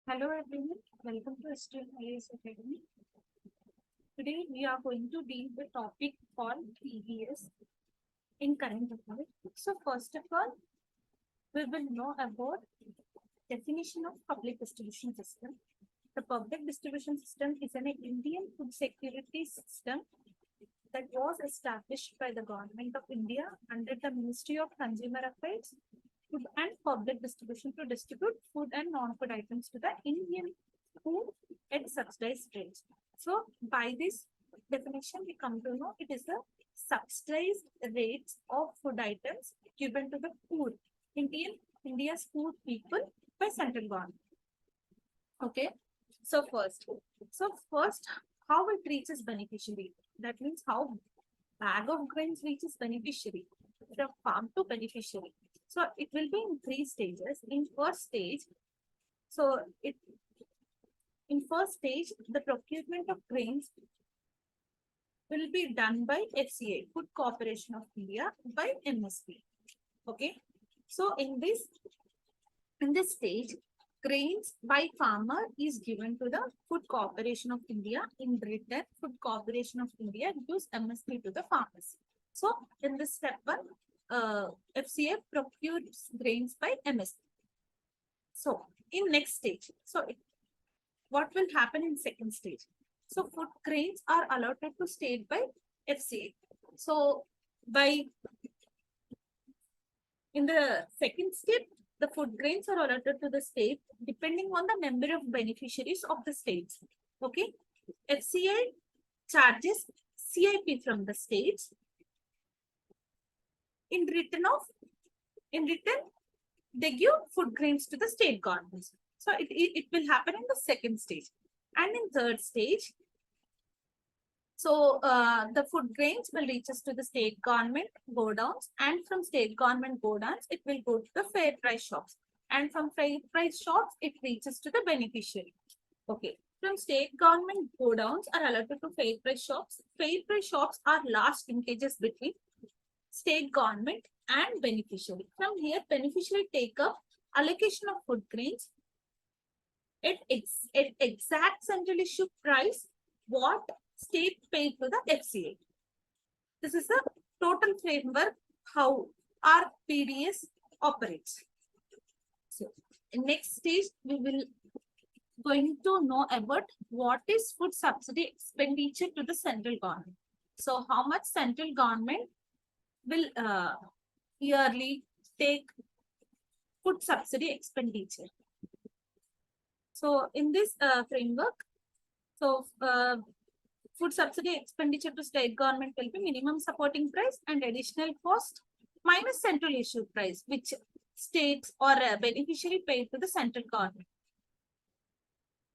Hello everyone, welcome to S2N IAS Academy. Today we are going to deal with topic called PDS in current affairs. So first of all, we will know about definition of public distribution system. The public distribution system is an Indian food security system that was established by the government of India under the Ministry of Consumer Affairs, Food and Public Distribution to distribute food and non-food items to the Indian food at subsidized rates. So by this definition, we come to know it is the subsidized rates of food items given to the poor India's poor people by central government. Okay. So first, how it reaches beneficiary. That means how bag of grains reaches beneficiary from farm to beneficiary. So it will be in three stages. In first stage, the procurement of grains will be done by FCI, Food Corporation of India, by MSP. Okay. So in this stage, grains by farmer is given to the Food Corporation of India. In return, Food Corporation of India gives MSP to the farmers. So in this step one, FCA procures grains by MSP. So in next stage, what will happen in second stage? So food grains are allotted to state by FCA. So in the second step, the food grains are allotted to the state depending on the number of beneficiaries of the states. Okay. FCA charges CIP from the states. In return, they give food grains to the state governments. So it will happen in the second stage. And in third stage, the food grains will reach us to the state government godowns, and from state government godowns, it will go to the fair price shops. And from fair price shops, it reaches to the beneficiary. Okay. From state government godowns are allotted to fair price shops. Fair price shops are last linkages between state government and beneficiary. From here, beneficiary take up allocation of food grains at exact central issue price what state paid to the FCA. This is the total framework how our PDS operates. So in next stage, we will going to know about what is food subsidy expenditure to the central government. So how much central government will yearly take food subsidy expenditure. So in this framework, food subsidy expenditure to state government will be minimum supporting price and additional cost minus central issue price, which states or beneficiary paid to the central government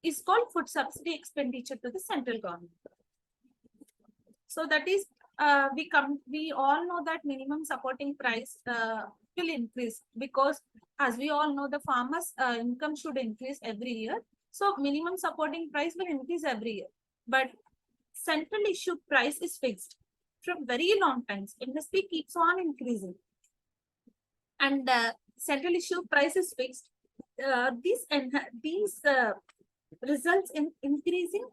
is called food subsidy expenditure to the central government. So that is we all know that minimum supporting price will increase because as we all know the farmers income should increase every year. So minimum supporting price will increase every year. But central issue price is fixed from very long times. MSP keeps on increasing. And central issue price is fixed. These results in increasing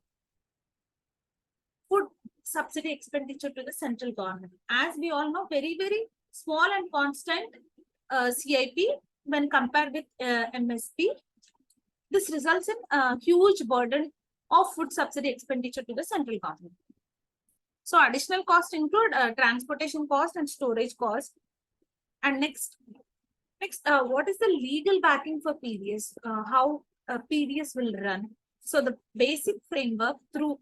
food subsidy expenditure to the central government. As we all know, very, very small and constant CIP when compared with MSP. This results in a huge burden of food subsidy expenditure to the central government. So additional costs include transportation cost and storage cost. And next, what is the legal backing for PDS? How PDS will run? So the basic framework through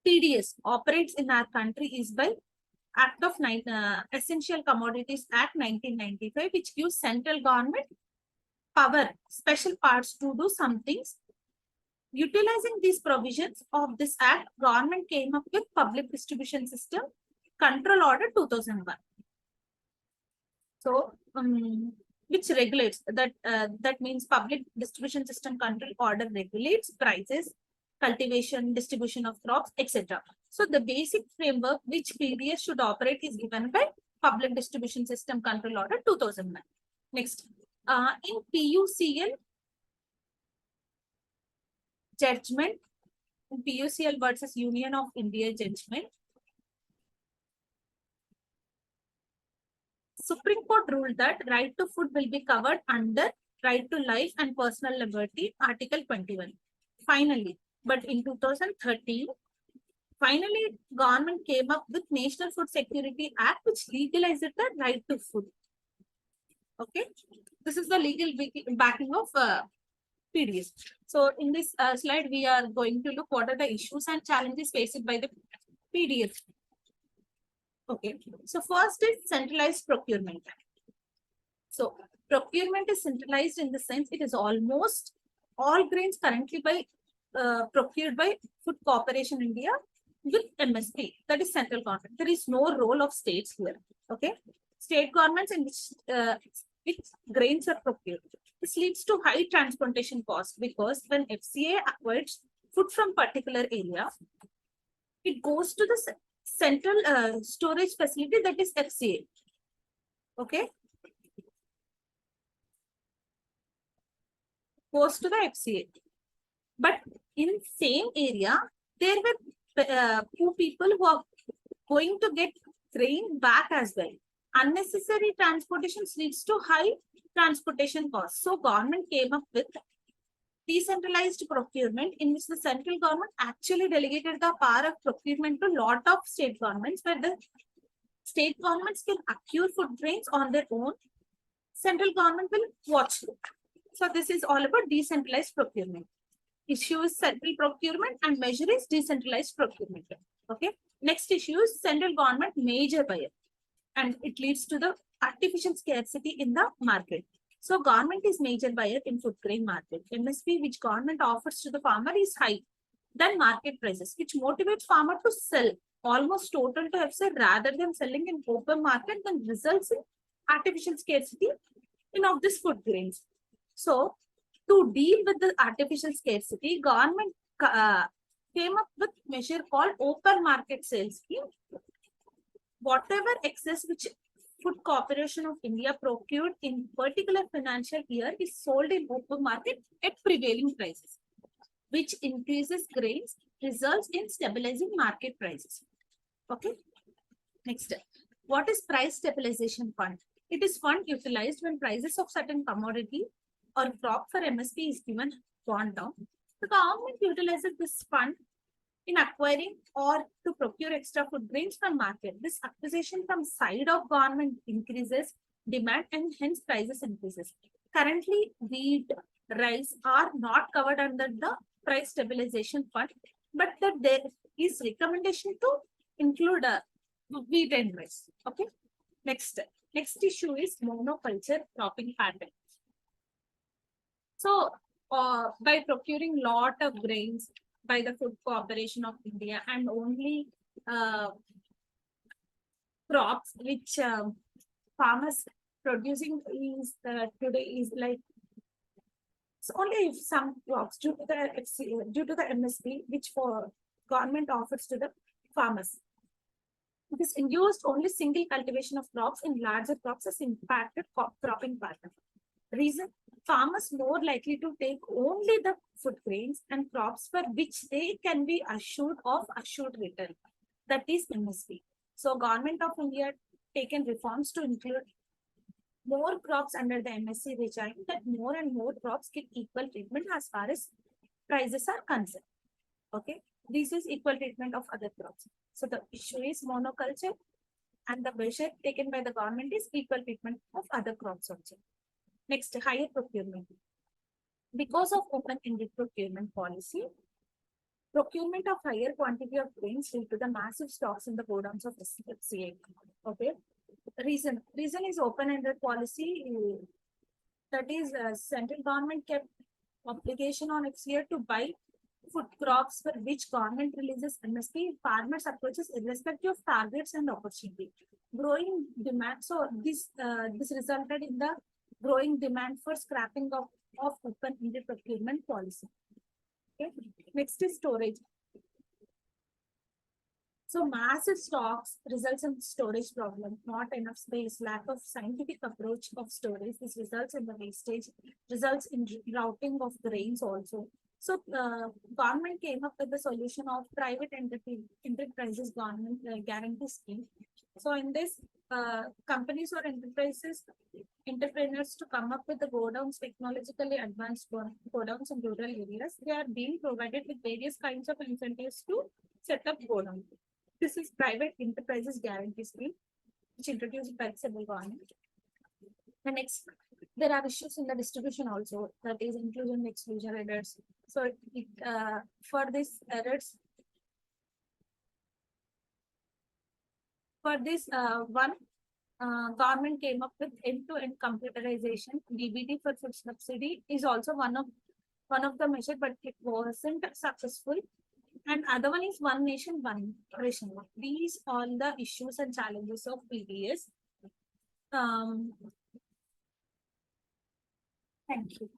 PDS operates in our country is by Act of Essential Commodities Act 1995, which gives central government power, special parts to do some things. Utilizing these provisions of this act, government came up with Public Distribution System Control Order 2001. So, which regulates that means Public Distribution System Control Order regulates prices, cultivation, distribution of crops, etc. So the basic framework which PDS should operate is given by Public Distribution System Control Order 2001. Next, in PUCL, judgment, PUCL versus Union of India judgment. Supreme Court ruled that right to food will be covered under right to life and personal liberty, Article 21. Finally, but in 2013, finally, government came up with National Food Security Act, which legalized the right to food. Okay, this is the legal backing of PDS. So in this slide, we are going to look what are the issues and challenges faced by the PDS. Okay, so first is centralized procurement. So procurement is centralized in the sense it is almost all grains currently procured by Food Corporation India with MSP, that is central government. There is no role of states here. Okay, state governments in which grains are procured. This leads to high transportation costs because when FCA acquires food from particular area, it goes to the central storage facility, that is FCA. Okay, goes to the FCA. But in same area, there were two people who are going to get grain back as well. Unnecessary transportation leads to high transportation costs. So government came up with decentralized procurement, in which the central government actually delegated the power of procurement to lot of state governments, where the state governments can acquire food grains on their own. Central government will watch it. So this is all about decentralized procurement. Issue is central procurement and measure is decentralized procurement. Okay. Next issue is central government major buyer, and it leads to the artificial scarcity in the market. So government is major buyer in food grain market. MSP which government offers to the farmer is high than market prices, which motivates farmer to sell almost total to FCA rather than selling in open market, then results in artificial scarcity in of this food grains. So to deal with the artificial scarcity, government came up with measure called open market sales scheme. Whatever excess which Food Corporation of India procured in particular financial year is sold in open market at prevailing prices, which increases grains, results in stabilizing market prices. Okay. Next, what is price stabilization fund? It is fund utilized when prices of certain commodity or crop for MSP is given gone down. The government utilizes this fund in acquiring or to procure extra food grains from market. This acquisition from side of government increases demand and hence prices increases. Currently, wheat, rice are not covered under the price stabilization fund, but that there is recommendation to include wheat and rice. Okay. Next issue is monoculture cropping pattern. So by procuring lot of grains by the Food Corporation of India and only crops which farmers producing is today is like, so only if some crops due to the MSP which for government offers to the farmers. It is induced only single cultivation of crops in larger crops has impacted cropping pattern. Reason, farmers more likely to take only the food grains and crops for which they can be assured of assured return, that is MSP. So government of India taken reforms to include more crops under the MSC regime, that more and more crops get equal treatment as far as prices are concerned. Okay, this is equal treatment of other crops. So the issue is monoculture, and the measure taken by the government is equal treatment of other crops also. Next, higher procurement. Because of open-ended procurement policy, procurement of higher quantity of grains lead to the massive stocks in the godowns of FCA. Okay. Reason is open-ended policy. That is, central government kept obligation on FCA to buy food crops for which government releases MSP. Farmers approaches irrespective of targets and opportunity. Growing demand. So this resulted in the growing demand for scrapping of open-ended procurement policy. Okay. Next is storage. So massive stocks results in storage problem, not enough space, lack of scientific approach of storage. This results in the wastage, results in routing of grains also. So government came up with the solution of private enterprises government guarantee scheme. So in this, companies or entrepreneurs to come up with the godowns, technologically advanced godowns in rural areas, they are being provided with various kinds of incentives to set up godowns. This is private enterprises guarantee scheme, which introduced by the central government. The next, there are issues in the distribution also, that is inclusion and exclusion errors. So for this errors, for this one, government came up with end-to-end computerization. DBT for food subsidy is also one of the measure, but it wasn't successful. And other one is one nation, one ration. These all the issues and challenges of PDS. Thank you.